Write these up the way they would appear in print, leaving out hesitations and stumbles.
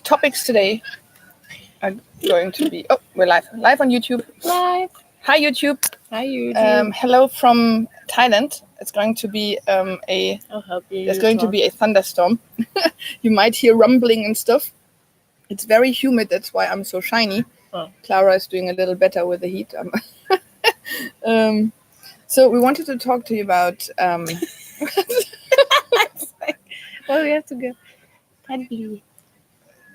topics today are going to be... Oh, we're live on YouTube. Live. Hi, YouTube. Hi, YouTube. Hello from Thailand. It's going to be I'll help you. There's going to be a thunderstorm. You might hear rumbling and stuff. It's very humid. That's why I'm so shiny. Oh. Clara is doing a little better with the heat. So we wanted to talk to you about... Well, we have to go. Kindly.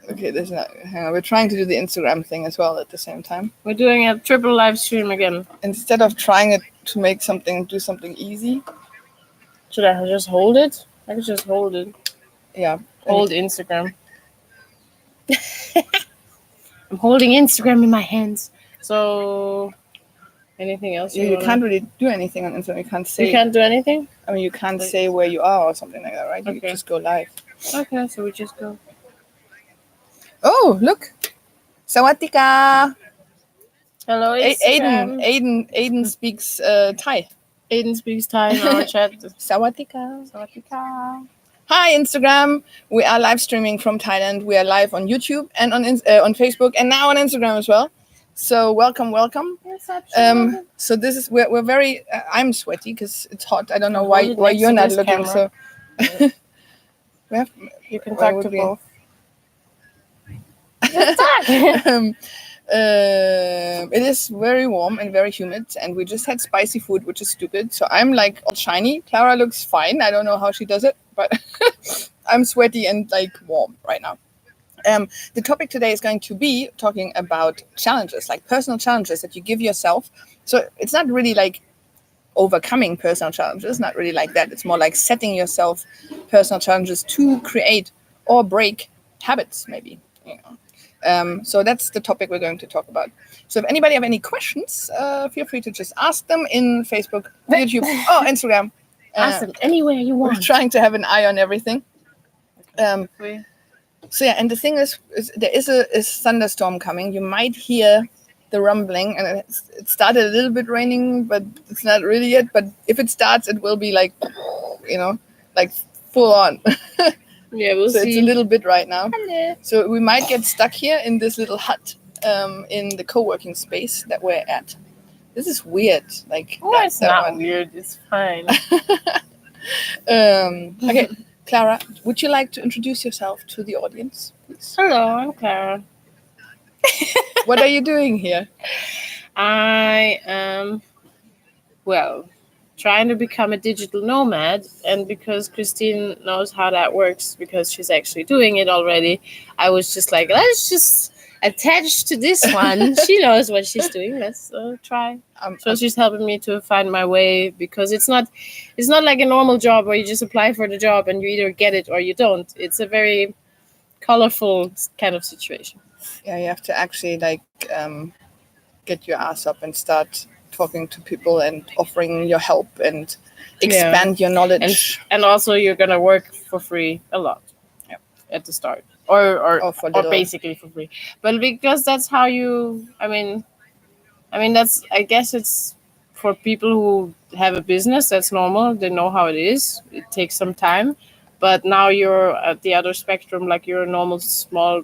Okay, hang on. We're trying to do the Instagram thing as well at the same time. We're doing a triple live stream again. Instead of trying to do something easy. Should I just hold it? I could just hold it. Yeah. Hold Instagram. I'm holding Instagram in my hands. So, anything else? You can't really do anything on Instagram. You can't say. You can't do anything? I mean, you can't say where you are or something like that, right? Okay. You just go live. Okay, so we just go. Oh, look. Sawadika. Hello, Instagram. Aiden speaks Thai. Aiden speaks Thai in our chat. Sawadika. Sawadika. Hi, Instagram. We are live streaming from Thailand. We are live on YouTube and on Facebook and now on Instagram as well. So welcome. So this is we're very. I'm sweaty because it's hot. I don't know why you're not looking camera. so. You can talk to both. It is very warm and very humid, and we just had spicy food, which is stupid. So I'm like all shiny. Clara looks fine. I don't know how she does it, but I'm sweaty and like warm right now. The topic today is going to be talking about challenges, like personal challenges that you give yourself. So it's not really like overcoming personal challenges, not really like that. It's more like setting yourself personal challenges to create or break habits, maybe. So that's the topic we're going to talk about. So if anybody have any questions, feel free to just ask them in Facebook, YouTube, Instagram. Ask them anywhere you want. We're trying to have an eye on everything. So yeah, and the thing is there is a thunderstorm coming. You might hear the rumbling, and it started a little bit raining, but it's not really yet. But if it starts, it will be like, like full on. Yeah, we'll see. So it's a little bit right now. Hello. So we might get stuck here in this little hut in the co-working space that we're at. This is weird. Like it's not weird. It's fine. Okay, Clara, would you like to introduce yourself to the audience, please? Hello, I'm Clara. What are you doing here? I am, trying to become a digital nomad, and because Christine knows how that works, because she's actually doing it already, I was just like, let's just attach to this one. She knows what she's doing. Let's try. So she's helping me to find my way, because it's not like a normal job where you just apply for the job and you either get it or you don't. It's a very colorful kind of situation. Yeah, you have to actually get your ass up and start talking to people and offering your help and expand your knowledge. And also you're gonna work for free a lot at the start, or basically for free. But because that's how you. I mean that's. I guess it's for people who have a business. That's normal. They know how it is. It takes some time. But now you're at the other spectrum, like you're a normal small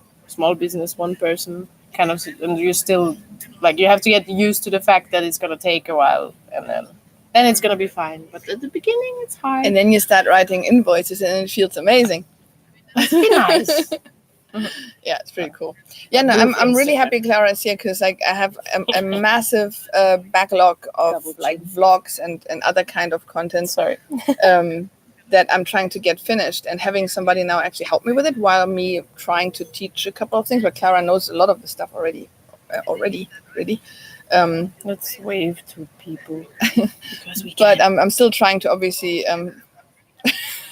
business, one person kind of, and you're still like you have to get used to the fact that it's gonna take a while, and then it's gonna be fine. But at the beginning, it's hard. And then you start writing invoices, and it feels amazing. It's be nice. Yeah, it's pretty cool. Yeah, no, I'm really happy Clara is here, because like I have a massive backlog of like vlogs and other kind of content. Sorry. That I'm trying to get finished, and having somebody now actually help me with it while me trying to teach a couple of things. But Clara knows a lot of the stuff already. Let's wave to people because we can. But I'm still trying to obviously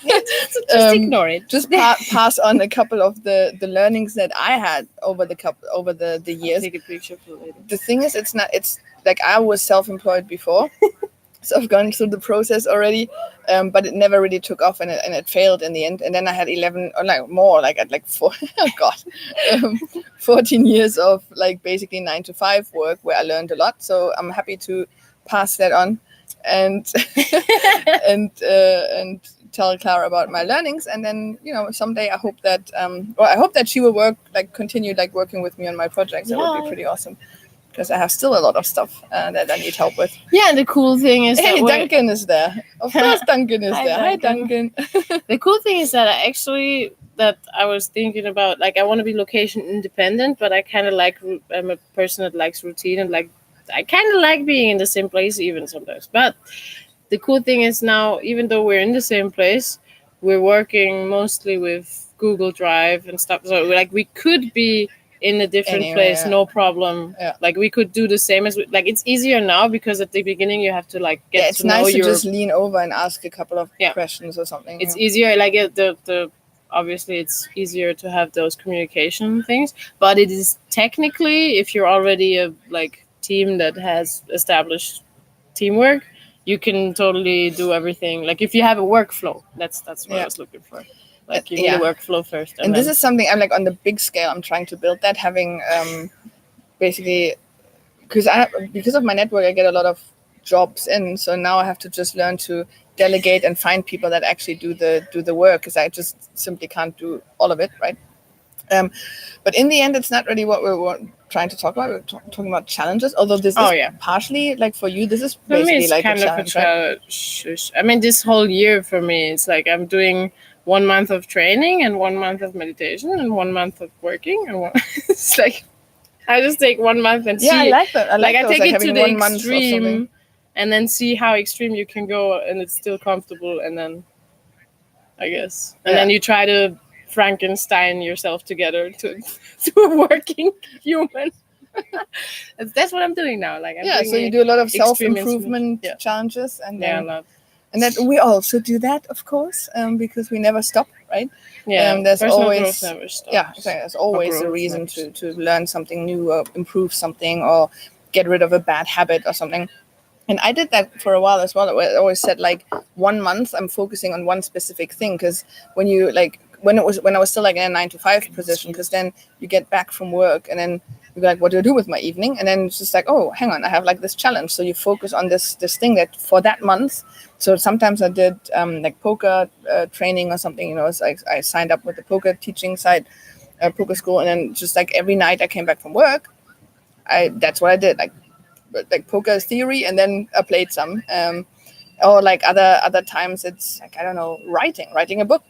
just ignore it. Just pass on a couple of the learnings that I had over the years. Take a picture for later. The thing is, it's like I was self-employed before. So I've gone through the process already, but it never really took off, and it failed in the end. And then I had 11 or like more, like at like 14 years of like basically 9 to 5 work where I learned a lot. So I'm happy to pass that on and tell Clara about my learnings, and then someday I hope that she will continue working with me on my projects. That would be pretty awesome. Because I have still a lot of stuff that I need help with. Yeah, and the cool thing is that Duncan is there. Of course, Duncan is there. Hi, Duncan. The cool thing is that I was thinking about, I want to be location independent, but I kind of I'm a person that likes routine, and I kind of like being in the same place even sometimes. But the cool thing is now, even though we're in the same place, we're working mostly with Google Drive and stuff. So we could be in a different place, no problem. Yeah. We could do the same as it's easier now, because at the beginning you have to get it's to know nice to just lean over and ask a couple of questions or something. It's easier, obviously it's easier to have those communication things, but it is technically, if you're already a team that has established teamwork, you can totally do everything. If you have a workflow, that's what I was looking for. You need a workflow first. And this is something I'm on the big scale. I'm trying to build that, having basically, because of my network, I get a lot of jobs in. So now I have to just learn to delegate and find people that actually do the work, because I just simply can't do all of it, right? But in the end, it's not really what we're trying to talk about. We're talking about challenges, although this is partially for you. This is basically kind of a challenge. Right? I mean, this whole year for me, it's I'm doing 1 month of training and 1 month of meditation and 1 month of working, and it's I just take 1 month and see. I like that. I take it to the extreme, and then see how extreme you can go, and it's still comfortable, and then I guess, and then you try to Frankenstein yourself together to a working human. That's what I'm doing now. So you do a lot of self-improvement challenges, and then, a lot. And that we also do that, of course, because we never stop, right? Yeah, there's always growth never stops. Yeah, exactly. There's always a reason to learn something new, or improve something, or get rid of a bad habit or something. And I did that for a while as well. I always said 1 month I'm focusing on one specific thing, because when you when I was still in a 9-to-5 position, because then you get back from work and then you're what do I do with my evening? And then it's just oh, hang on, I have this challenge. So you focus on this thing that for that month. So sometimes I did poker training or something. So I signed up with the poker teaching site, poker school, and then just every night I came back from work, that's what I did. Poker theory, and then I played some. Or other times it's I don't know, writing a book.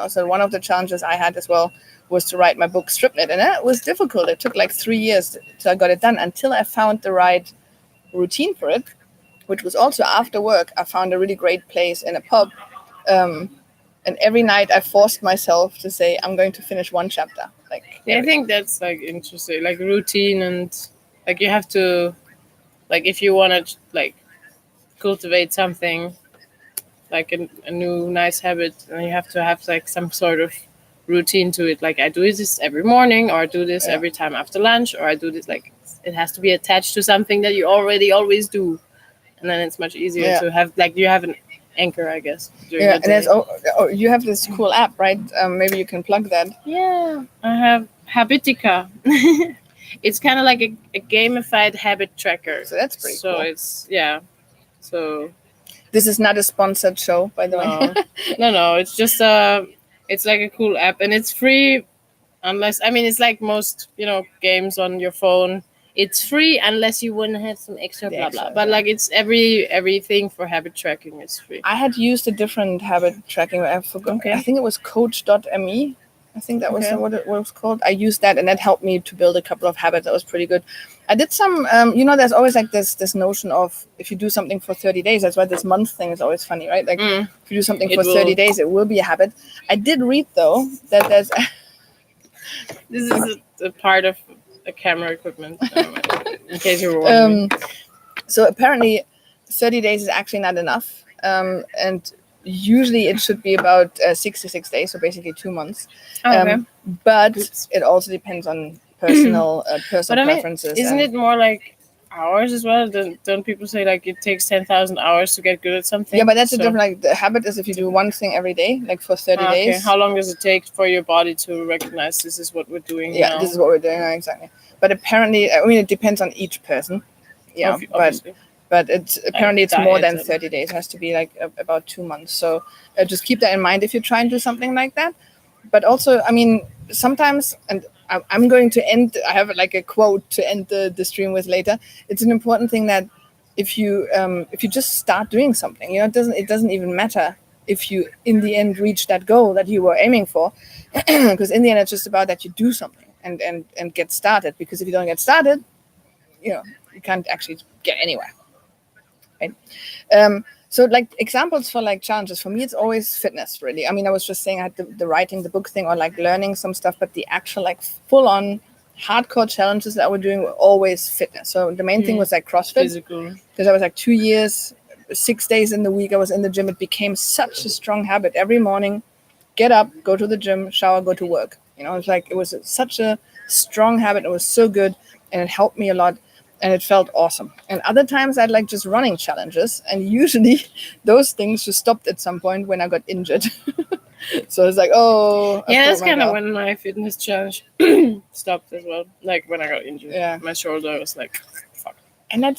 So one of the challenges I had as well was to write my book Stripnet, and that was difficult. It took 3 years till I got it done, until I found the right routine for it, which was also after work. I found a really great place in a pub, and every night I forced myself to say I'm going to finish one chapter. I think that's interesting, routine, and you have to if you want to cultivate something a new nice habit, and you have to have some sort of routine to it. I do this every morning, or I do this every time after lunch, or I do this it has to be attached to something that you already always do, and then it's much easier to have you have an anchor, I guess. And there's you have this cool app, right? Maybe you can plug that. Yeah, I have Habitica. It's kind of a gamified habit tracker. So that's pretty cool. So it's So this is not a sponsored show, by the way. No. It's just it's a cool app, and it's free, unless it's most games on your phone. It's free unless you want to have some extra blah blah. But it's everything for habit tracking is free. I had used a different habit tracking. I forgot. Okay. I think it was Coach.me. I think that was what it was called. I used that, and that helped me to build a couple of habits. That was pretty good. I did some, there's always this notion of if you do something for 30 days, that's why this month thing is always funny, right? If you do something for 30 days, it will be a habit. I did read, though, that there's... This is a part of the camera equipment, in case you were wondering. So apparently 30 days is actually not enough. And usually it should be about 66 days, so basically 2 months. But it also depends on personal preferences. Isn't it more hours as well? Don't people say it takes 10,000 hours to get good at something? Yeah, but that's a different. The habit is if you do one thing every day, for 30 days. How long does it take for your body to recognize this is what we're doing? Yeah, this is what we're doing exactly. But apparently, it depends on each person. Yeah, obviously. But apparently it's more than 30 days. It has to be like about 2 months. So just keep that in mind if you try and do something like that. But also, I mean, sometimes, and I'm going to end, I have like a quote to end the stream with later. It's an important thing that if you just start doing something, you know, it doesn't even matter if you in the end reach that goal that you were aiming for, because in the end it's just about that you do something and get started. Because if you don't get started, you know, you can't actually get anywhere. Right? So like examples for like challenges for me, it's always fitness, really. I mean, I was just saying I had the writing the book thing or like learning some stuff, but the actual like full on hardcore challenges that we're doing were always fitness. So the main thing was like CrossFit, because I was like 2 years, 6 days in the week I was in the gym. It became such a strong habit. Every morning, get up, go to the gym, shower, go to work. You know, it's like it was such a strong habit. It was so good, and it helped me a lot. And it felt awesome. And other times I'd like just running challenges. And usually those things just stopped at some point when I got injured. So it's like, oh. Yeah, that's kind of when my fitness challenge stopped as well. Like when I got injured. Yeah. My shoulder was like, fuck. And that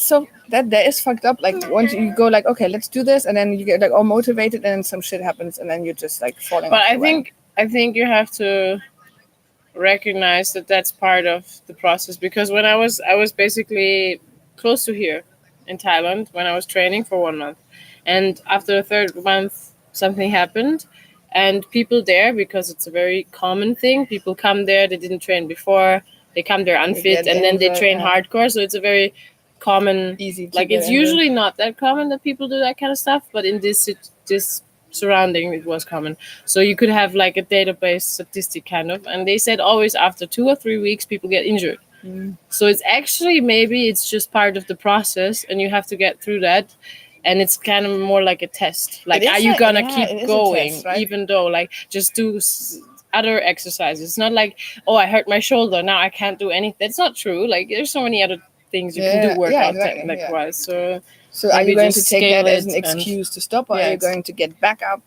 is fucked up. Like once you go like, okay, let's do this. And then you get like all motivated and then some shit happens. And then you're just like falling off. But I think you have to recognize that that's part of the process, because when I was basically close to here in Thailand when I was training for 1 month, and after the third month something happened, and people there, because it's a very common thing, people come there, they didn't train before, they come there unfit, and then they train hardcore. So it's a very common, easy, like it's usually not that common that people do that kind of stuff, but in this surrounding it was common. So you could have like a database statistic kind of, and they said always after 2 or 3 weeks people get injured. So it's actually, maybe it's just part of the process and you have to get through that, and it's kind of more like a test, like are you gonna keep going test, right? Even though like just do other exercises. It's not like, oh, I hurt my shoulder, now I can't do anything. That's not true. Like there's so many other things you can do workout technique wise. So are you going to take that as an excuse to stop, or are you going to get back up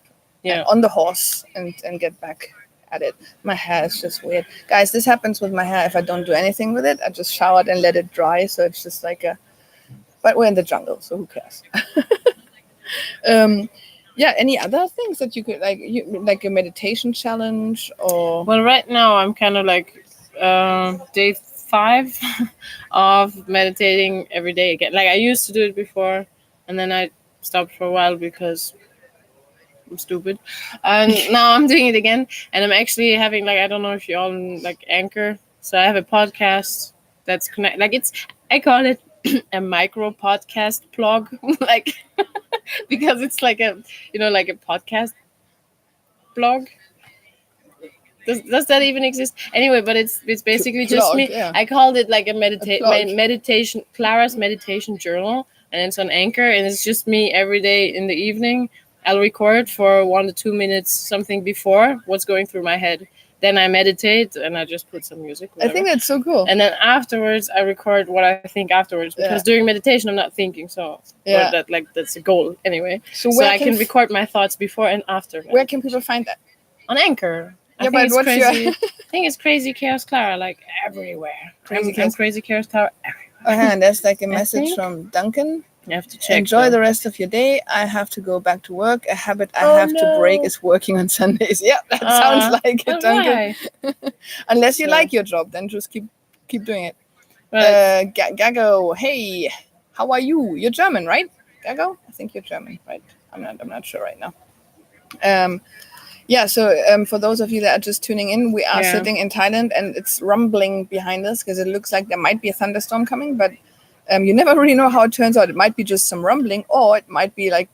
on the horse and get back at it? My hair is just weird. Guys, this happens with my hair if I don't do anything with it. I just showered and let it dry, so it's just like but we're in the jungle, so who cares? Any other things that you could like a meditation challenge or? Well, right now I'm kind of like day 5 of meditating every day again. Like I used to do it before, and then I stopped for a while because I'm stupid, and now I'm doing it again. And I'm actually having like, I don't know if you all like Anchor, so I have a podcast that's connect. Like I call it a micro podcast blog, like because it's like a like a podcast blog. Does that even exist? Anyway, but it's basically just me. Yeah. I called it like a meditation, Clara's meditation journal, and it's on Anchor, and it's just me every day in the evening. I'll record for 1 to 2 minutes something before what's going through my head. Then I meditate and I just put some music. Whatever. I think that's so cool. And then afterwards, I record what I think afterwards, because during meditation I'm not thinking. So that's a goal anyway. So I can record my thoughts before and after. Meditation. Where can people find that? On Anchor. I think it's crazy. I think it's Crazy Chaos Clara, like everywhere. Crazy Chaos Clara everywhere. And there's like a message from Duncan. You have to check. Enjoy the rest of your day. I have to go back to work. A habit I have to break is working on Sundays. Yeah, that sounds like it, Duncan. Unless you like your job, then just keep doing it. Right. Gago, hey, how are you? You're German, right? Gago? I think you're German, right? I'm not sure right now. So for those of you that are just tuning in, we are sitting in Thailand, and it's rumbling behind us because it looks like there might be a thunderstorm coming, but you never really know how it turns out. It might be just some rumbling, or it might be like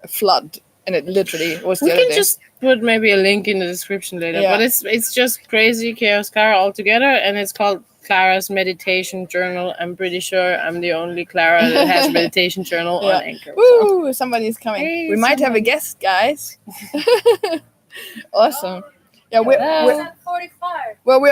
a flood, and it literally was. We can just put maybe a link in the description later, but it's just Crazy Chaos Clara all together, and it's called Clara's meditation journal. I'm pretty sure I'm the only Clara that has a meditation journal on Anchor. Woo! So. Somebody's coming. Hey, we might have a guest, guys. Awesome. Yeah, we're 45. Well, we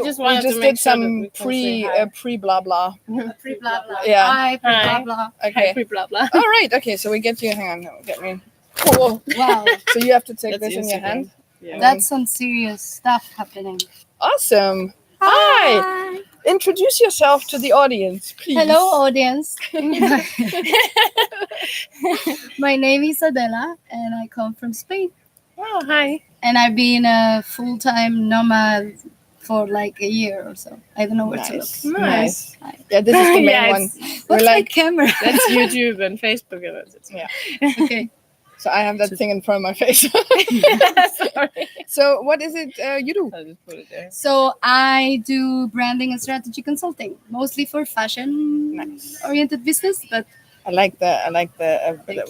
just did some pre blah blah. Pre blah blah. Yeah. Hi, pre blah blah. Okay. Hi, pre blah blah. All right. Okay. So we get you. Hang on. No, get me. Oh, wow. So you have to take this in your hand. Yeah. That's some serious stuff happening. Awesome. Hi. Introduce yourself to the audience, please. Hello, audience. My name is Adela, and I come from Spain. Oh, hi. And I've been a full-time nomad for like a year or so. I don't know where to look. Nice. Yeah, this is the main one. What's my camera? That's YouTube and Facebook. And that's it. Yeah. Okay. So I have that thing in front of my face. Sorry. So what is it you do? I'll just put it there. So I do branding and strategy consulting, mostly for fashion-oriented business. But I like the outfit,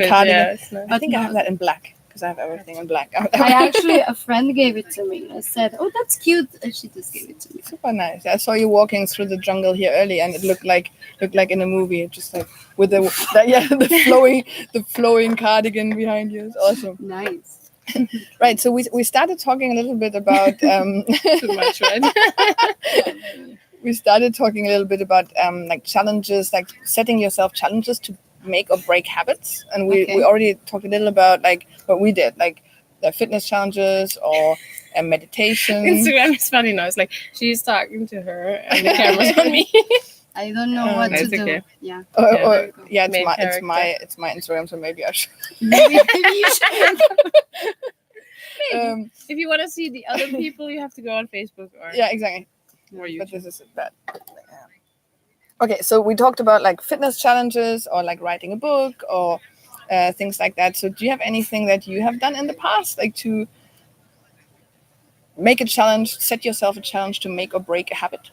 cardigan. yeah, it's nice. I think I have that in black because I have everything in black. a friend gave it to me. I said, "Oh, that's cute," and she just gave it to me. Super nice. I saw you walking through the jungle here early, and it looked like in a movie, just like with the flowing cardigan behind you. It's awesome. Nice. Right. So we started talking a little bit about Too much, right? we started talking a little bit about like challenges, like setting yourself challenges to make or break habits, and we already talked a little about like what we did, like the fitness challenges or meditation. Instagram is funny now. It's like she's talking to her and the camera's on me. I don't know what to do. Okay. Yeah. It's my Instagram, so maybe I should. Maybe you should. If you want to see the other people, you have to go on Facebook or exactly. Or YouTube. But this is bad. Okay, so we talked about like fitness challenges or like writing a book or things like that. So do you have anything that you have done in the past, like to make a challenge, set yourself a challenge to make or break a habit?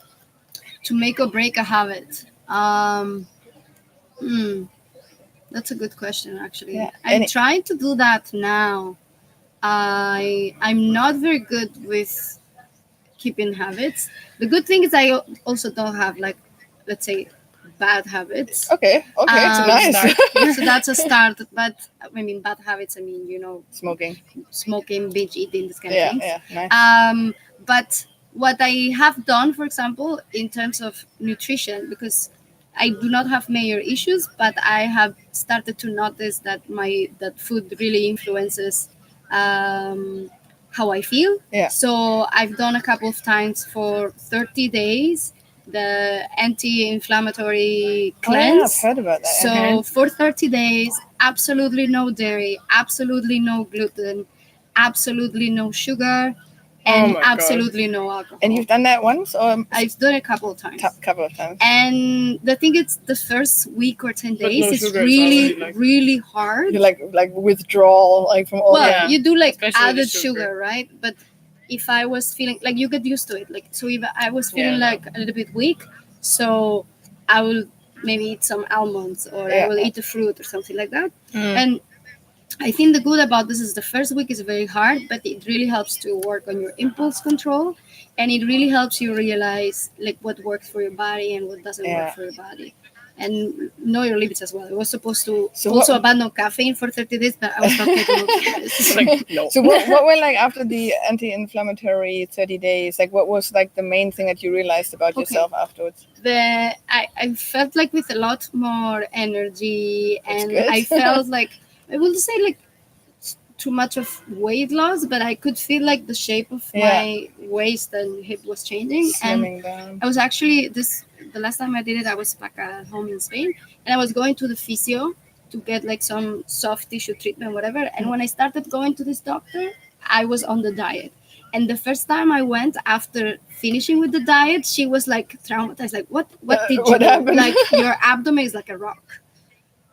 To make or break a habit. That's a good question, actually. Yeah. I'm trying to do that now. I'm not very good with keeping habits. The good thing is I also don't have like, let's say, bad habits. Okay, it's a nice start. So that's a start. But I mean, bad habits. I mean, smoking, binge eating, this kind of things. Yeah, nice. But what I have done, for example, in terms of nutrition, because I do not have major issues, but I have started to notice that food really influences how I feel. Yeah. So I've done a couple of times for 30 days the anti-inflammatory cleanse. I've heard about that. So for 30 days, absolutely no dairy, absolutely no gluten, absolutely no sugar, and absolutely no alcohol. And you've done that once, or I've done it a couple of times. And the thing is, the first week or 10 days is really, really hard. You like withdrawal, like from all. Well, you do like added sugar, right? But if I was feeling like, you get used to it, like, so if I was feeling like a little bit weak, so I will maybe eat some almonds or I will eat a fruit or something like that. And I think the good about this is the first week is very hard, but it really helps to work on your impulse control, and it really helps you realize like what works for your body and what doesn't work for your body, and know your limits as well. I was supposed to abandon caffeine for 30 days, but I was not capable of So what were like after the anti-inflammatory 30 days? Like what was like the main thing that you realized about yourself afterwards? I felt like with a lot more energy, and I felt like, I wouldn't say like too much of weight loss, but I could feel like the shape of my waist and hip was changing. Slimming down. I was actually the last time I did it, I was back at home in Spain, and I was going to the physio to get like some soft tissue treatment, whatever. And when I started going to this doctor, I was on the diet. And the first time I went after finishing with the diet, she was like traumatized. Like, what did you do? Happened? Like, your abdomen is like a rock.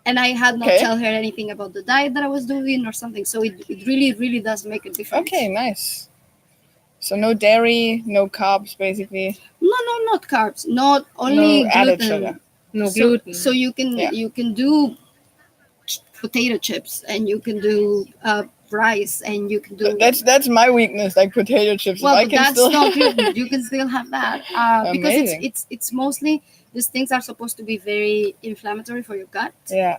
And I had not tell her anything about the diet that I was doing or something. So it really, really does make a difference. Okay, nice. So no dairy, no carbs, basically. No, not carbs. Not only added gluten. sugar. No gluten. So you can do potato chips, and you can do rice, and you can do. That's my weakness, like potato chips. Well, but that's not gluten. You can still have that because it's mostly. These things are supposed to be very inflammatory for your gut. Yeah.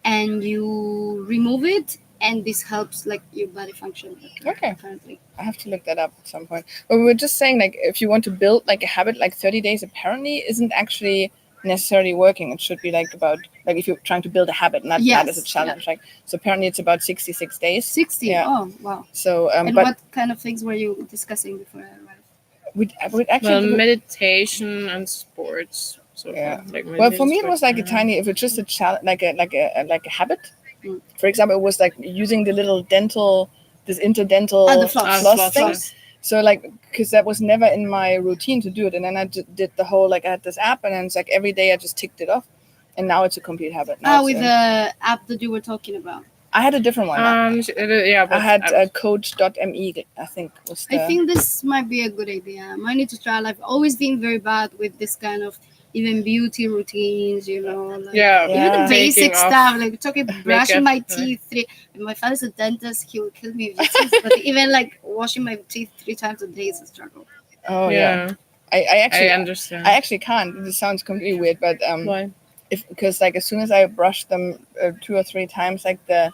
And you remove it, and this helps like your body function better. Okay. Apparently. I have to look that up at some point. But we were just saying, like, if you want to build like a habit, like 30 days apparently isn't actually necessarily working. It should be like about, like, if you're trying to build a habit, not that as a challenge. Like, so apparently it's about 66 days. 60? Yeah. Oh, wow. So, and what kind of things were you discussing before I arrived? we'd actually meditation and sports. So yeah. Well, for me it was like a tiny. If it's just a challenge, like a habit. For example, it was like using the little this interdental the floss thing. So like, because that was never in my routine to do it, and then I did the whole I had this app, and then it's like every day I just ticked it off, and now it's a complete habit. Now with the app that you were talking about. I had a different one. Yeah, I had coach.me. I think was. I think this might be a good idea. I might need to try. I've always been very bad with this kind of even beauty routines, you know. Like, even the basic stuff, like brushing my teeth. And my father's a dentist; he would kill me if he sees. But even like washing my teeth 3 times a day is a struggle. Oh yeah. I understand. I actually can't. This sounds completely weird, but why? Because like as soon as I brush them 2 or 3 times, like the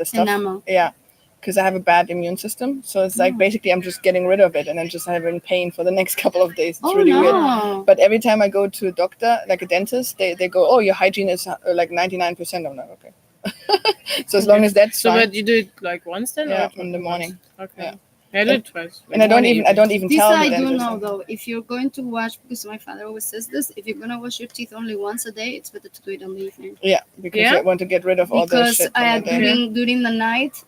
stuff, enamel. Yeah, because I have a bad immune system, so it's like basically I'm just getting rid of it, and then just having pain for the next couple of days. It's really weird. But every time I go to a doctor, like a dentist, they go, "Oh, your hygiene is like 99%." I'm like, okay. So as long as that's so, fine. but you do it like once then, or in the morning. Okay. Yeah. I do it twice. And I don't even this tell I the do dentist. know though. If you're going to wash, because my father always says this, if you're gonna wash your teeth only once a day, it's better to do it on the evening. Yeah, because you want to get rid of all the shit. Because during the night,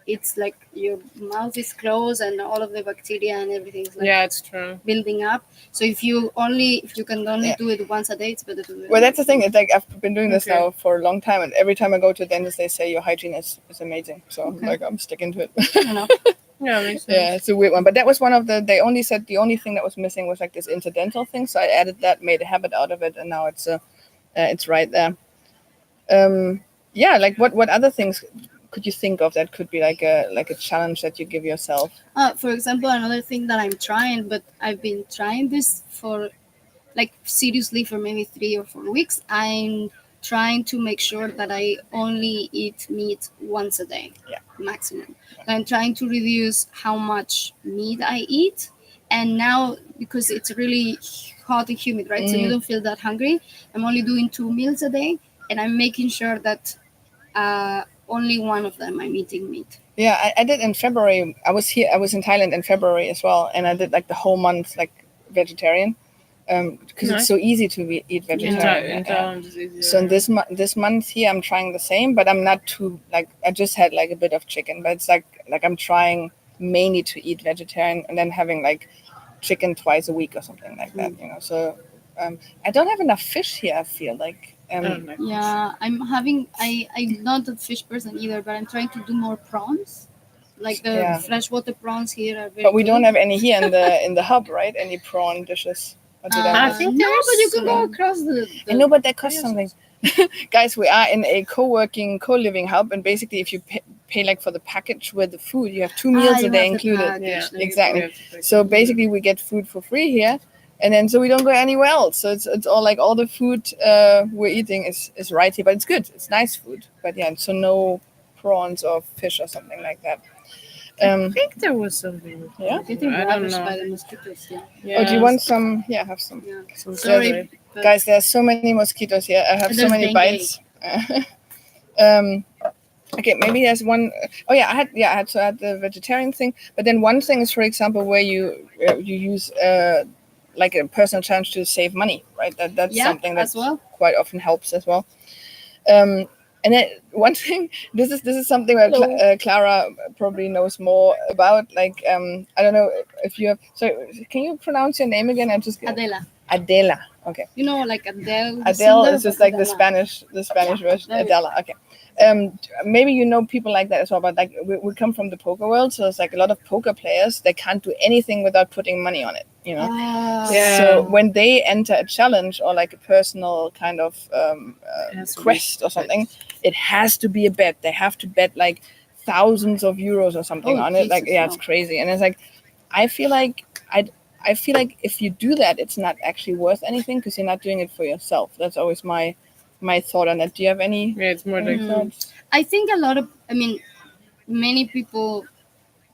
it's like your mouth is closed and all of the bacteria and everything is like it's true. building up. So if you can only do it once a day, it's better to do it. Well, that's the thing. It's like I've been doing this now for a long time, and every time I go to a dentist, they say your hygiene is amazing. So like I'm sticking to it. Yeah, makes sense. Yeah, it's a weird one. But that was one of they only said the only thing that was missing was like this incidental thing. So I added that, made a habit out of it, and now it's right there. Yeah, like what other things could you think of that could be like a challenge that you give yourself? For example, another thing that I'm trying, but I've been trying this for like seriously for maybe 3 or 4 weeks. I'm trying to make sure that I only eat meat once a day, maximum. I'm trying to reduce how much meat I eat, and now because it's really hot and humid, right? So you don't feel that hungry. I'm only doing 2 meals a day, and I'm making sure that only one of them I'm eating meat. Yeah, I did in February. I was in Thailand in February as well, and I did like the whole month like vegetarian. Because it's so easy to eat vegetarian. So in this month here, I'm trying the same, but I'm not too like I just had like a bit of chicken, but it's like I'm trying mainly to eat vegetarian and then having like chicken twice a week or something like that. You know, so I don't have enough fish here. I feel like. I'm not a fish person either, but I'm trying to do more prawns. Like the freshwater prawns here are very. But we don't have any here in the hub, right? Any prawn dishes. I think no, but you can go across the I know, but that costs something. Guys, we are in a co-living hub, and basically, if you pay like for the package with the food, you have 2 meals a day included. Exactly. So basically, we get food for free here, and then so we don't go anywhere else. So it's all like all the food we're eating is right here, but it's good. It's nice food, but so no prawns or fish or something like that. I think there was something. Yeah, I don't know. By the mosquitoes, Oh, do you want some? Yeah, have some. Yeah. Sorry, guys. There's so many mosquitoes here. I have so many bites. Okay, maybe there's one. Oh yeah, I had the vegetarian thing. But then one thing is, for example, where you use like a personal challenge to save money, right? That's something that quite often helps as well. And then one thing, this is something that Clara probably knows more about. Like I don't know if you have. So can you pronounce your name again? I'm just Adela. Adela. Okay. You know, like Adele. Adele is just like the Spanish version. Adela. Okay. Maybe you know people like that as well. But like we come from the poker world, so it's like a lot of poker players. They can't do anything without putting money on it. You know. So when they enter a challenge or like a personal kind of quest or something, it has to be a bet. They have to bet like thousands of euros or something on it. Like it's crazy. And it's like I feel like if you do that, it's not actually worth anything because you're not doing it for yourself. That's always my thought on that. Do you have any? Yeah, it's more like thoughts. I think many people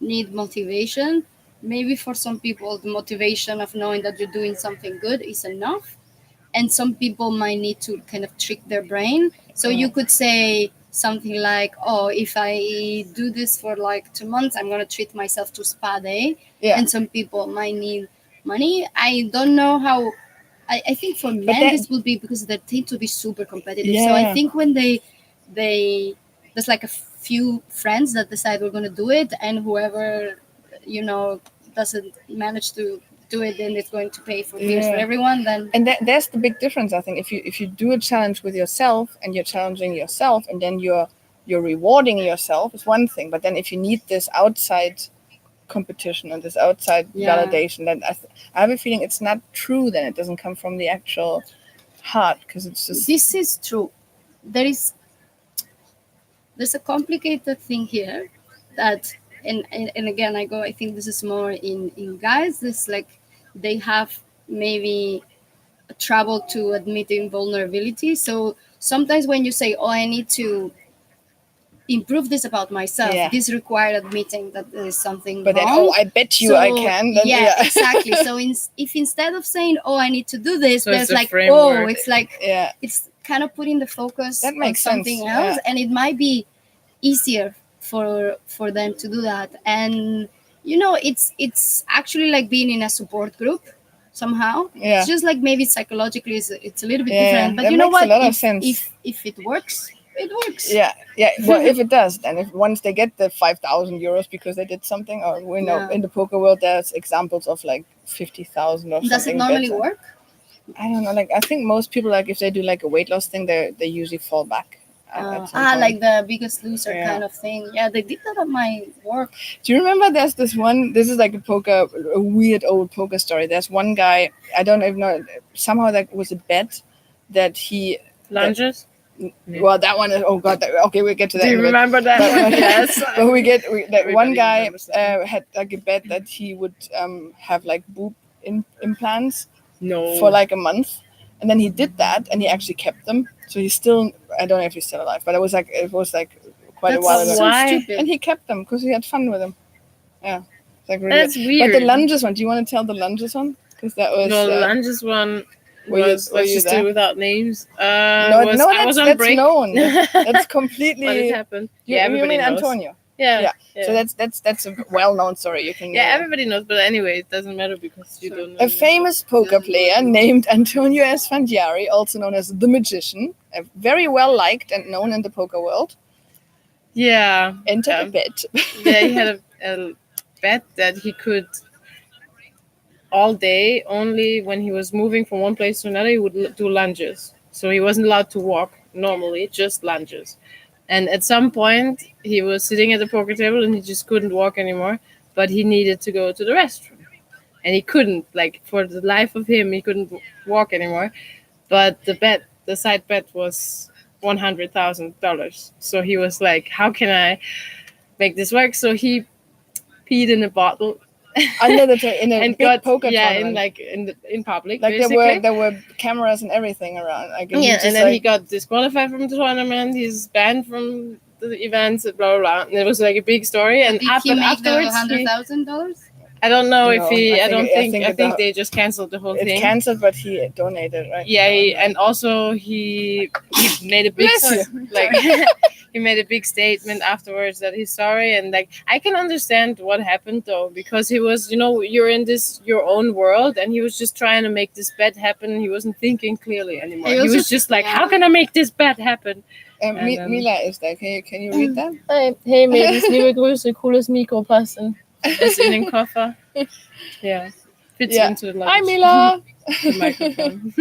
need motivation. Maybe for some people, the motivation of knowing that you're doing something good is enough. And some people might need to kind of trick their brain. So you could say, something like, oh, if I do this for like 2 months, I'm gonna treat myself to spa day. Yeah. And some people might need money. I don't know how. I think for men this will be because they tend to be super competitive. Yeah. So I think when they there's like a few friends that decide we're gonna do it, and whoever doesn't manage to do it, then it's going to pay for beers for everyone. Then there's the big difference. I think if you do a challenge with yourself and you're challenging yourself, and then you're rewarding yourself, is one thing. But then if you need this outside competition and this outside validation, then I have a feeling it's not true. Then it doesn't come from the actual heart, because it's just. This is true. There's a complicated thing here that. And again, I think this is more in guys. This like they have maybe trouble to admitting vulnerability. So sometimes when you say, "Oh, I need to improve this about myself," this requires admitting that there is something but wrong. Then, I bet you I can. Then, exactly. So if instead of saying, "Oh, I need to do this," so there's like, framework. "Oh," it's like it's kind of putting the focus on something sense. else, and it might be easier for them to do that. And it's actually like being in a support group somehow. It's just like maybe psychologically it's a little bit different, but that you know makes what, a lot of sense. If it works, it works. Well, if it does, and if once they get the 5,000 euros because they did something, or we know in the poker world there's examples of like 50,000 or something. Does it normally work? I don't know, like I think most people, like if they do like a weight loss thing, they usually fall back. Like the Biggest Loser kind of thing. Yeah, they did that at my work. Do you remember there's this one, this is like a weird old poker story. There's one guy, I don't even know, somehow that was a bet that he... Lunges? Well, that one is, oh god, okay, we'll get to that. Do you remember that one? Yes. But one guy had like a bet that he would have like boob implants for like a month. And then he did that, and he actually kept them. So he's still, I don't know if he's still alive, but it was like quite a while ago. So stupid. And he kept them because he had fun with them. Yeah, it's like really that's weird. But the lunges one, do you want to tell the lunges one? Because that was the lunges one was let's just do it without names. That's known. That's completely. But it happened. You mean knows. Antonio? Yeah. So that's a well-known story. You can. Everybody knows, but anyway, it doesn't matter because you don't know. A famous poker player named Antonio Esfandiari, also known as the Magician, very well liked and known in the poker world. Yeah. Entered a bet. He had a bet that he could all day, only when he was moving from one place to another, he would do lunges. So he wasn't allowed to walk normally, just lunges. And at some point, he was sitting at the poker table and he just couldn't walk anymore, but he needed to go to the restroom. And he couldn't, like, for the life of him, he couldn't walk anymore. But the side bet was $100,000. So he was like, how can I make this work? So he peed in a bottle. Under the in a big poker tournament. in public. Like basically. there were cameras and everything around. Like, and then he got disqualified from the tournament. He's banned from the events. Blah blah blah. And it was like a big story. And did he make afterwards, $100,000? I don't know if he. I think they just canceled the whole thing. It canceled, but he donated, right? Yeah, and also he made a big he made a big statement afterwards that he's sorry, and like I can understand what happened though, because he was, you're in your own world, and he was just trying to make this bet happen. He wasn't thinking clearly anymore. He was just like, how can I make this bet happen? Mila is there. Can you read that? Hey Mädels, liebe Grüße, cooles Mikro passen. Ist in den Koffer. Yeah. Fits into the luggage. Hi Mila. The microphone.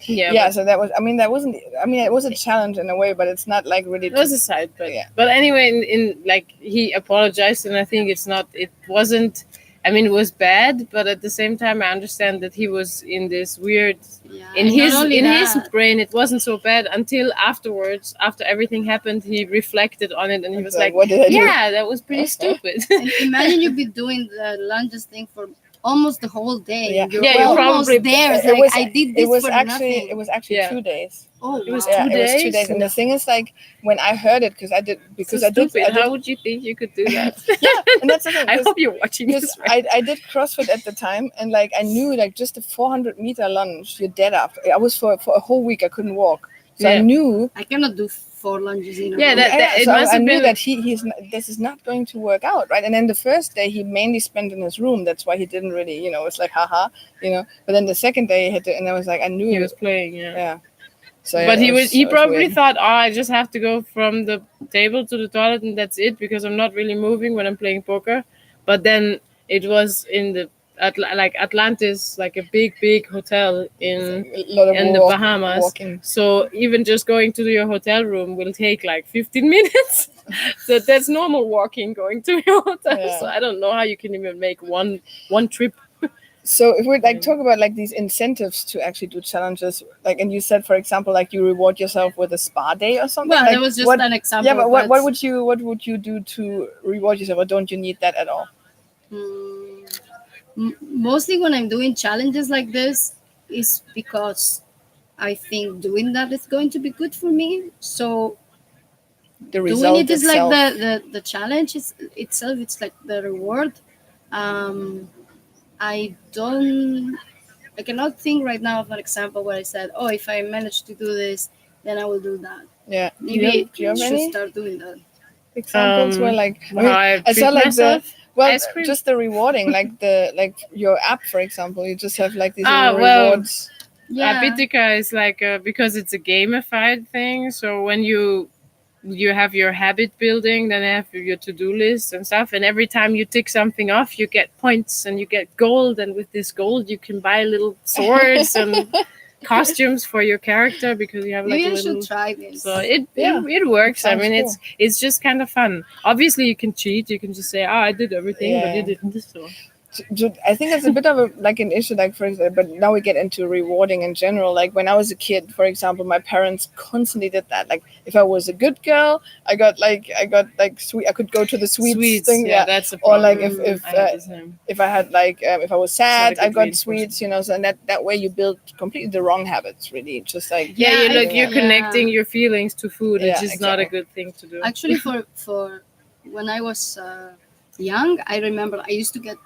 So that was. It was a challenge in a way, but it's not like really. It was a side, but anyway, in like he apologized, and I think it wasn't. I mean, it was bad, but at the same time, I understand that he was in this weird. In his brain, it wasn't so bad until afterwards. After everything happened, he reflected on it, and he was like, "What did I do? Yeah, that was pretty stupid." And imagine you'd be doing the lunges thing for almost the whole day. Yeah, you're almost probably there. It was, I did this for actually, nothing. It was actually 2 days. Oh, it was wow. 2 days. It was 2 days, and the thing is, like, when I heard it, I did. How would you think you could do that? And that's the thing. I hope you're watching this. Right? I did CrossFit at the time, and like I knew, like just a 400-meter lunge, you're dead after. I was for a whole week. I couldn't walk So I knew I cannot do 4 lunges in a Yeah, row. it so must I have knew been that this is not going to work out, right? And then the first day he mainly spent in his room. That's why he didn't really, it's like haha, But then the second day he had to, and I was like, I knew he was playing. yeah. So But he probably weird. thought, I just have to go from the table to the toilet and that's it, because I'm not really moving when I'm playing poker. But then it was in the like Atlantis, like a big hotel in the Bahamas. Walking. So even just going to your hotel room will take like 15 minutes. So that's normal walking going to your hotel. Yeah. So I don't know how you can even make one trip. So if we talk about like these incentives to actually do challenges, like, and you said, for example, like you reward yourself with a spa day or something. Well, like, that was just an example. Yeah, but what would you do to reward yourself, or don't you need that at all? Mostly when I'm doing challenges like this is because I think doing that is going to be good for me. So the result doing it is itself. like the challenge itself. It's like the reward. I cannot think right now of an example where I said, oh, if I manage to do this, then I will do that. Yeah. Maybe do you have should any start doing that. examples where like I saw like myself? just the rewarding, like your app, for example, you just have like these little rewards. Yeah. Abitica is like because it's a gamified thing. So when you have your habit building, then you have your to-do list and stuff, and every time you tick something off, you get points and you get gold, and with this gold you can buy little swords and costumes for your character, because you have like Maybe a I little. should try this. So it works. I mean, cool. it's just kind of fun. Obviously, you can cheat. You can just say, "Oh, I did everything," but you didn't. So. I think it's a bit of an issue, like, for example, but now we get into rewarding in general. Like when I was a kid, for example, my parents constantly did that. Like if I was a good girl, I got like sweet. I could go to the sweets thing. Yeah, that's a problem. Or like if I had like if I was sad, I got sweets. So and that way you build completely the wrong habits. Really, just like you're connecting your feelings to food, which is not a good thing to do. Actually, for when I was young, I remember I used to get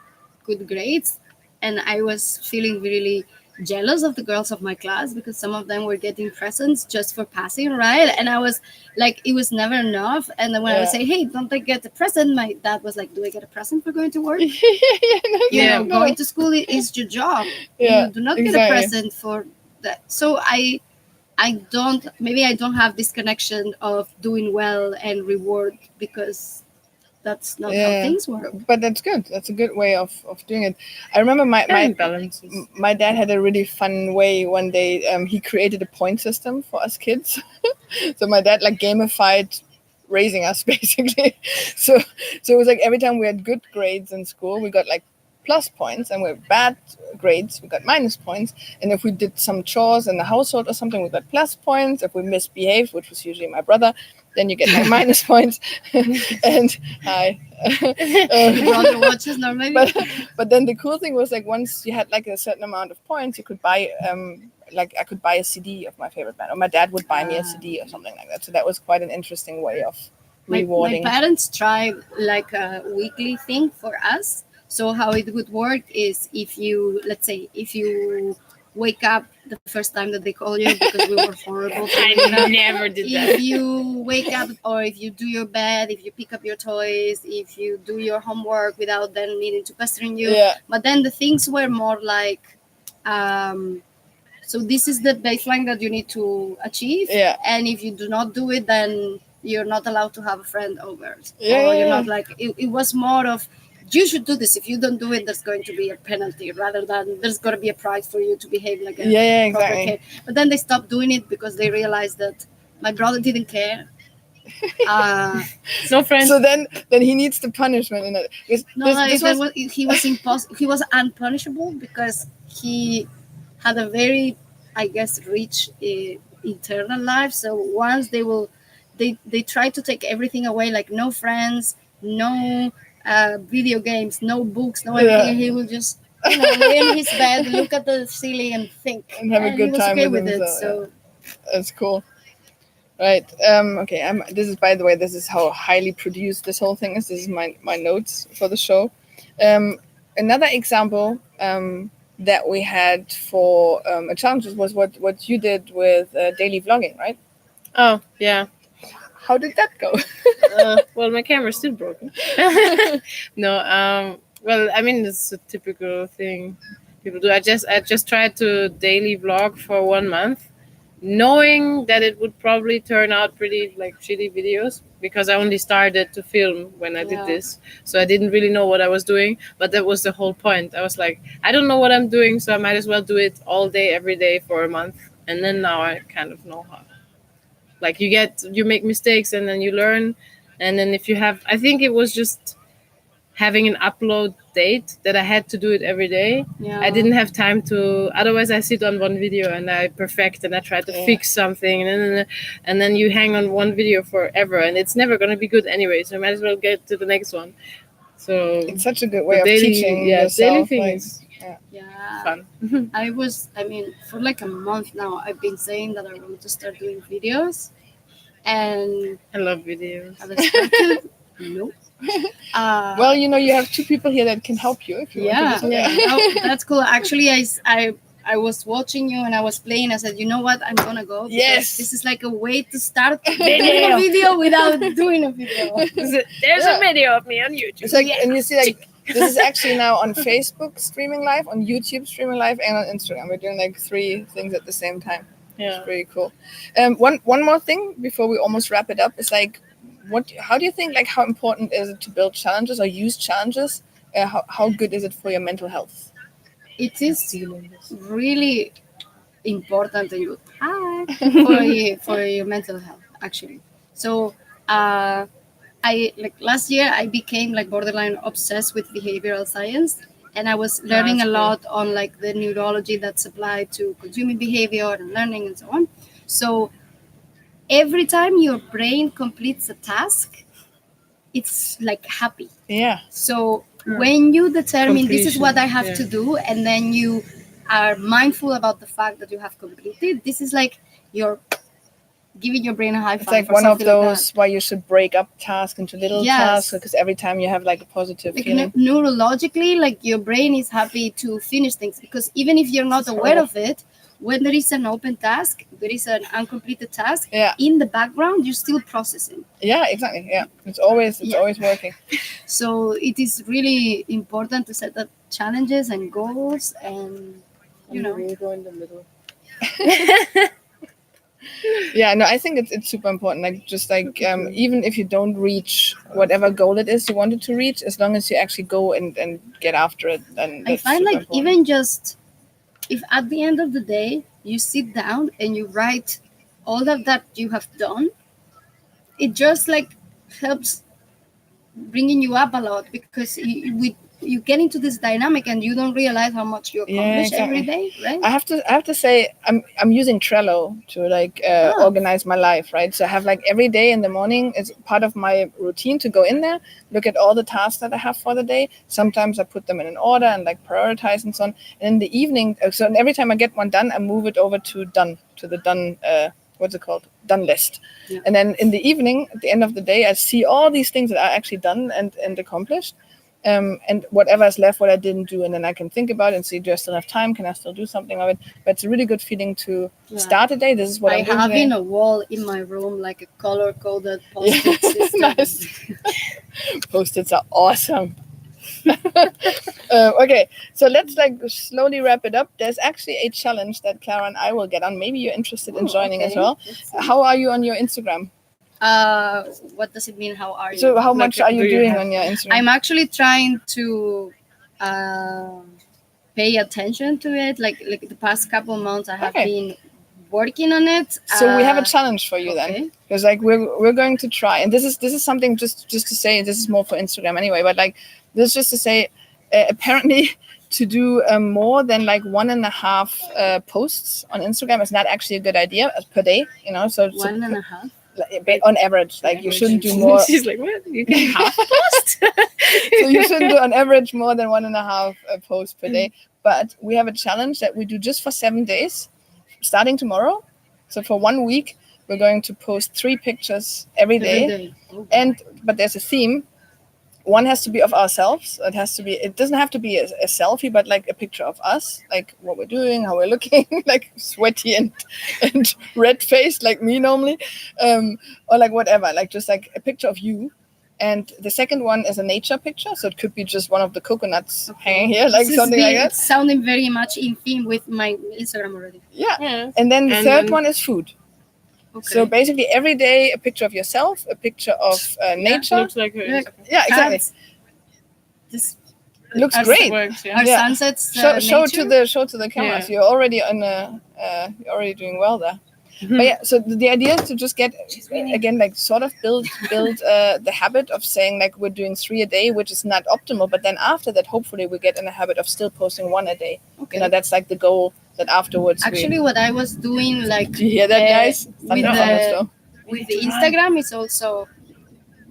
good grades, and I was feeling really jealous of the girls of my class because some of them were getting presents just for passing, right? And I was like, it was never enough. And then when I would say, hey, don't I get a present, my dad was like, do I get a present for going to work? Going to school is your job. You do not get a present for that. So I don't have this connection of doing well and reward, because that's not how things work. But that's good. That's a good way of doing it. I remember my dad had a really fun way one day. He created a point system for us kids. So my dad like gamified raising us basically. So it was like every time we had good grades in school, we got like plus points, and with bad grades we got minus points. And if we did some chores in the household or something, we got plus points. If we misbehaved, which was usually my brother, then you get like minus points. And brother watches normally. But then the cool thing was, like, once you had like a certain amount of points, you could buy like I could buy a CD of my favorite band, or my dad would buy me a CD or something like that. So that was quite an interesting way of rewarding. My parents tried like a weekly thing for us. So how it would work is if you wake up the first time that they call you, because we were horrible. I never did that. If you wake up, or if you do your bed, if you pick up your toys, if you do your homework without them needing to pestering you. Yeah. But then the things were more like, so this is the baseline that you need to achieve. Yeah. And if you do not do it, then you're not allowed to have a friend over. Yeah. Or you're not like, it was more of, you should do this. If you don't do it, there's going to be a penalty, rather than there's going to be a prize for you to behave like a exactly. kid. But then they stopped doing it because they realized that my brother didn't care. No friends. So then he needs the punishment in it. He was unpunishable because he had a very, I guess, rich internal life. So once they try to take everything away, like no friends, no video games, no books, no everything. He will just lay in his bed, look at the ceiling, and think, and have a good time with it. So that's cool. Right. Okay. This is, by the way, this is how highly produced this whole thing is. This is my notes for the show. Another example that we had for a challenge was what you did with daily vlogging, right? Oh, yeah. How did that go? Well, my camera's still broken. No, well, I mean, it's a typical thing people do. I just tried to daily vlog for 1 month, knowing that it would probably turn out pretty like shitty videos because I only started to film when I did this. So I didn't really know what I was doing, but that was the whole point. I was like, I don't know what I'm doing, so I might as well do it all day, every day for a month. And then now I kind of know how. Like you make mistakes and then you learn. And then if you have, I think it was just having an upload date that I had to do it every day. Yeah. I didn't have time to. Otherwise, I sit on one video and I perfect and I try to fix something, and then you hang on one video forever, and it's never going to be good anyway. So I might as well get to the next one. So it's such a good way of teaching yourself. Daily things. Fun. I mean, for like a month now, I've been saying that I want to start doing videos, and I love videos. Have I started? No. Well, you have two people here that can help you if you want to. Oh, that's cool. Actually, I was watching you and I was playing. I said, you know what? I'm gonna go. Yes. This is like a way to start doing a video without doing a video. There's a video of me on YouTube. It's like, and you see, like, this is actually now on Facebook streaming live, on YouTube streaming live, and on Instagram. We're doing like 3 things at the same time. Yeah. It's pretty cool. One more thing before we almost wrap it up is like, how do you think, like, how important is it to build challenges or use challenges? How good is it for your mental health? It is really important and good for your mental health, actually. So last year I became like borderline obsessed with behavioral science, and I was learning a lot on like the neurology that's applied to consuming behavior and learning and so on. So every time your brain completes a task, it's like happy. Yeah. So when you determine this is what I have to do, and then you are mindful about the fact that you have completed, this is like you're giving your brain a high five. It's like one of those why you should break up tasks into little tasks, because every time you have like a positive feeling. Neurologically, like your brain is happy to finish things, because even if you're not aware of it, when there is an open task, there is an uncompleted task, in the background, you're still processing. Yeah, exactly. Yeah, it's always working. So it is really important to set up challenges and goals, and really go in the middle. Yeah, no, I think it's super important. Like, just like even if you don't reach whatever goal it is you wanted to reach, as long as you actually go and get after it, then I find like important. Even just if at the end of the day you sit down and you write all of that you have done, it just like helps bringing you up a lot, because you get into this dynamic and you don't realize how much you accomplish every day, right? I have to say I'm using Trello to like organize my life, right? So I have like every day in the morning is part of my routine to go in there, look at all the tasks that I have for the day. Sometimes I put them in an order and like prioritize and so on. And in the evening, so every time I get one done, I move it over to the done what's it called? Done list. Yeah. And then in the evening, at the end of the day, I see all these things that I actually done and accomplished. And whatever is left, what I didn't do, and then I can think about it and see, do I still have time? Can I still do something of it? But it's a really good feeling to start a day. This is what I'm doing. I have in a wall in my room like a color-coded post-it system. Nice. Post-its are awesome. Okay, so let's like slowly wrap it up. There's actually a challenge that Clara and I will get on. Maybe you're interested in joining as well. How are you on your Instagram? What does it mean? How are you? So how much are you doing on your Instagram? I'm actually trying to pay attention to it. Like the past couple of months, I have been working on it. So we have a challenge for you then, because like we're going to try, and this is something just to say. This is more for Instagram anyway, but like this is just to say, apparently to do more than like 1.5 posts on Instagram is not actually a good idea per day. So 1.5. On average, like you shouldn't do more. She's like, what? You can half a post? So you shouldn't do on average more than 1.5 posts per day. But we have a challenge that we do just for 7 days, starting tomorrow. So for 1 week, we're going to post 3 pictures every day. Okay. But there's a theme. one has to be of ourselves. It doesn't have to be a selfie, but like a picture of us, like what we're doing, how we're looking, like sweaty and red faced like me normally, or like whatever, like just like a picture of you. And the second one is a nature picture, so it could be just one of the coconuts hanging here, like something like that. It's sounding very much in theme with my Instagram already. Yeah. And then the third one is food. Okay. So basically, every day a picture of yourself, a picture of nature. Looks like yeah, exactly. This looks great. Works, Our sunsets. Show to the cameras. You're already you're already doing well there. But yeah, so the idea is to just get again, like sort of build the habit of saying like we're doing 3 a day, which is not optimal. But then after that, hopefully we get in a habit of still posting 1 a day. Okay. You know, that's like the goal. That afterwards. Actually, what I was doing, like, do you hear that, guys? With the Instagram is also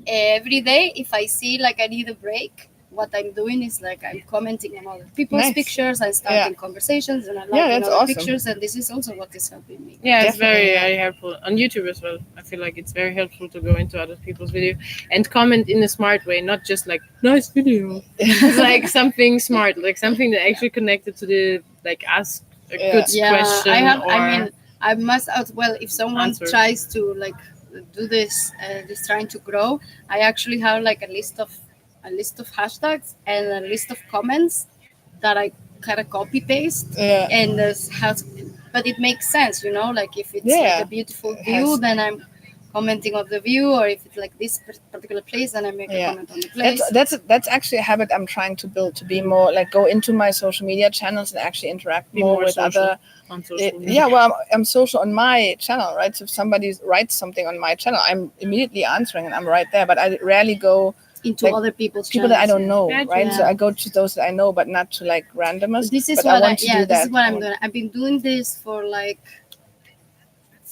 every day. If I see like I need a break, what I'm doing is like I'm commenting on other people's pictures and starting conversations, and I like other pictures, and this is also what is helping me. Yeah, it's very helpful on YouTube as well. I feel like it's very helpful to go into other people's video and comment in a smart way, not just like nice video. It's like something smart, like something that actually connected to the like ask a good question. I must as well. If someone tries to like do this, just trying to grow, I actually have like a list of hashtags and a list of comments that I kind of copy paste. And but it makes sense, you know. Like if it's like a beautiful view, then I'm commenting of the view, or if it's like this particular place, then I make a comment on the place. That's actually a habit I'm trying to build, to be more like go into my social media channels and actually interact more with other. On social media. Well, I'm social on my channel, right? So if somebody writes something on my channel, I'm immediately answering and I'm right there. But I rarely go into other people's people channels, that I don't know, right? So I go to those that I know, but not to like randomers. This is what this is what I'm doing. I've been doing this for like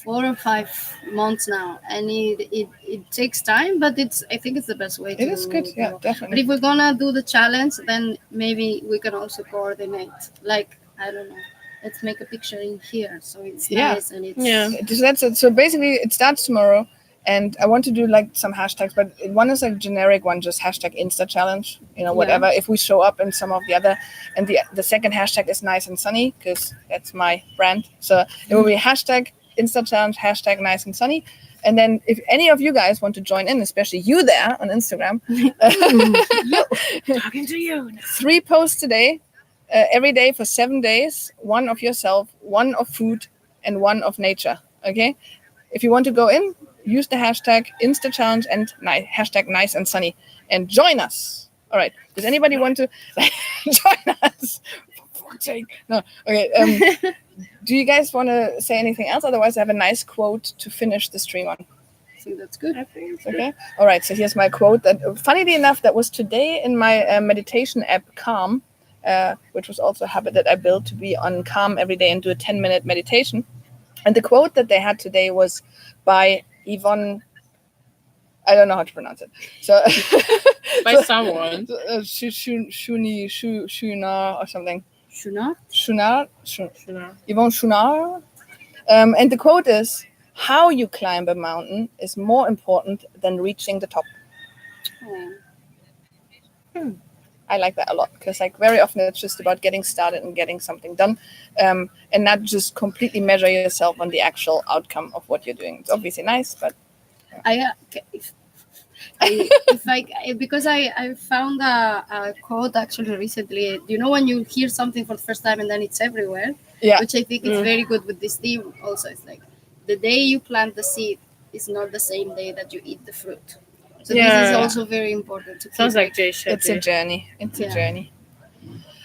4 or 5 months now, and it takes time, but I think it's the best way to it is good. Yeah, definitely. But if we're gonna do the challenge, then maybe we can also coordinate, like, I don't know, let's make a picture in here so it's nice and it's that's it. So basically it starts tomorrow, and I want to do like some hashtags, but one is like generic one, just hashtag Insta challenge, you know, whatever, if we show up in some of the other. And the second hashtag is nice and sunny, because that's my brand. So it will be hashtag Insta challenge, hashtag nice and sunny. And then if any of you guys want to join in, especially you there on Instagram, talking to you now. 3 posts today, every day for 7 days, 1 of yourself, 1 of food, and 1 of nature. Okay, if you want to go in, use the hashtag Insta challenge and hashtag nice and sunny and join us. All right, does anybody want to join us? For fuck's sake. No. Okay. Do you guys want to say anything else? Otherwise, I have a nice quote to finish the stream on. I think that's good. I think it's okay. All right. So here's my quote. That, funnily enough, that was today in my meditation app, Calm, which was also a habit that I built, to be on Calm every day and do a 10-minute meditation. And the quote that they had today was by Yvonne. I don't know how to pronounce it. So by someone. Shunar or something. Shunar. Yvonne Shunar. And the quote is, "How you climb a mountain is more important than reaching the top." I like that a lot, because like very often it's just about getting started and getting something done, and not just completely measure yourself on the actual outcome of what you're doing. It's obviously nice, but because I found a quote actually recently. You know, when you hear something for the first time and then it's everywhere, which I think is very good with this theme. Also, it's like the day you plant the seed is not the same day that you eat the fruit. So this is also very important to keep. Sounds like Jay. It's a journey. It's a journey.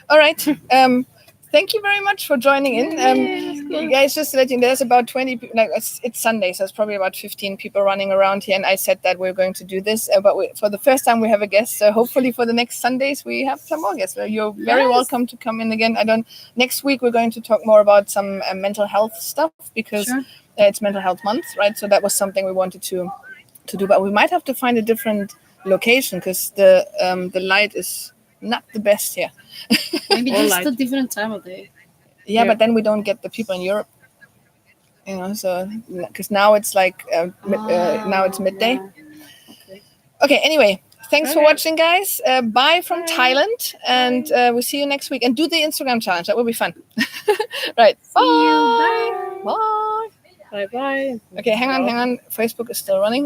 All right. Thank you very much for joining in. You guys, just to let you know, there's about 20 people. Like it's Sunday, so it's probably about 15 people running around here. And I said that we're going to do this, but for the first time we have a guest. So hopefully for the next Sundays we have some more guests. So you're very welcome to come in again. Next week we're going to talk more about some mental health stuff, because it's Mental Health Month, right? So that was something we wanted to do, but we might have to find a different location, because the light is not the best here. Maybe just a different time of day. Yeah, but then we don't get the people in Europe. You know, so because now it's like now it's midday. Okay. Anyway, Thanks for watching, guys. Bye from Thailand, and we'll see you next week. And do the Instagram challenge. That will be fun. Right. Bye. See you. Bye. Bye. Bye. Okay, hang on. Facebook is still running.